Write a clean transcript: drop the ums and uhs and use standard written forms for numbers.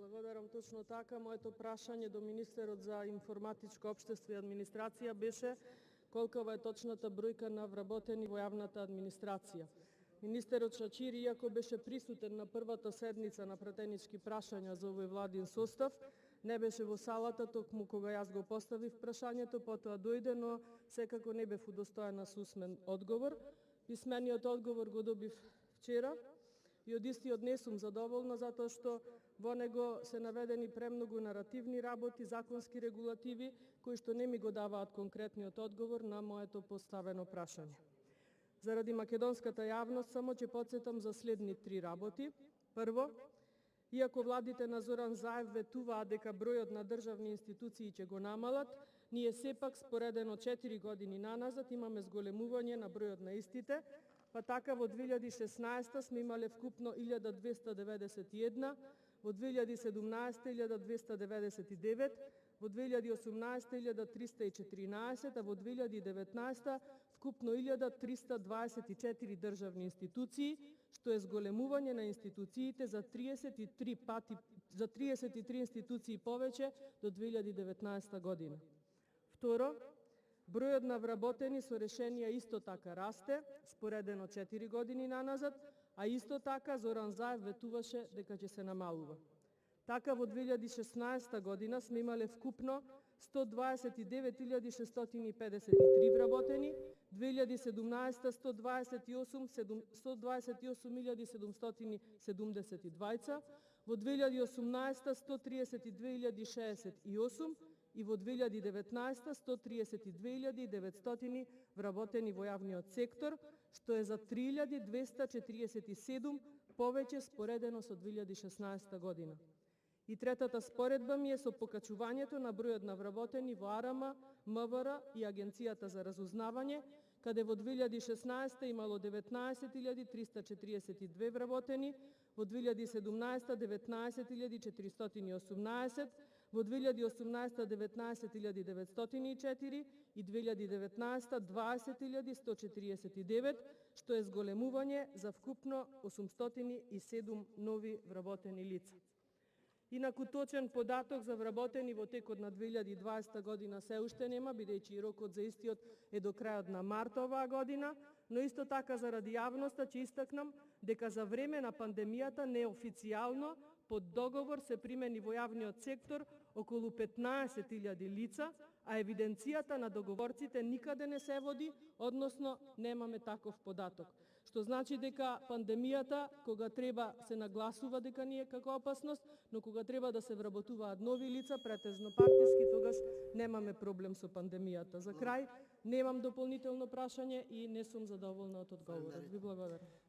Благодарам, точно така. Моето прашање до министерот за информатичко општество и администрација беше колкава е точната бројка на вработени во јавната администрација. Министерот Шачири, иако беше присутен на првата седница на пратенички прашања за овој владин состав, не беше во салата токму кога јас го поставив прашањето, потоа дојде, но секако не бев удостоена со усмен одговор. Писмениот одговор го добив вчера и од истиот не сум задоволна, затоа што во него се наведени премногу наративни работи, законски регулативи, кои што не ми го даваат конкретниот одговор на моето поставено прашање. Заради македонската јавност само ќе потсетам за следни 3 работи. Прво, иако владите на Зоран Заев ветуваат дека бројот на државни институции ќе го намалат, ние сепак споредено 4 години наназад имаме зголемување на бројот на истите, па така во 2016 сме имале вкупно 1291, во 2017 1299, во 2018 1314, а во 2019 вкупно 1324 државни институции, што е зголемување на институциите за 33 институции повеќе до 2019 година. Второ, бројот на вработени со решенија исто така расте, споредено 4 години наназад, а исто така Зоран Заев ветуваше дека ќе се намалува. Така во 2016 година сме имале вкупно 129.653 вработени, 2017 128.772, во 2018 132.068 и во 2019 132.900 вработени во јавниот сектор, што е за 3.247 повеќе споредено со 2016 година. И третата споредба ми е со покачувањето на бројот на вработени во АРМ, МВР и Агенцијата за разузнавање, каде во 2016 имало 19.342 вработени, во 2017 19.418, во 2018 19.904 и 2019 20.149, што е зголемување за вкупно 807 нови вработени лица. Инаку точен податок за вработени во текот на 2020 година се уште нема, бидејќи рокот за истиот е до крајот на март оваа година, но исто така заради јавноста ќе истакнам дека за време на пандемијата неофицијално под договор се примени во јавниот сектор околу 15.000 лица, а евиденцијата на договорците никаде не се води, односно немаме таков податок. Што значи дека пандемијата, кога треба се нагласува дека ни е како опасност, но кога треба да се вработуваат нови лица, претежно партиски, тогаш немаме проблем со пандемијата. За крај, немам дополнително прашање и не сум задоволна од одговорот. Ви благодарам.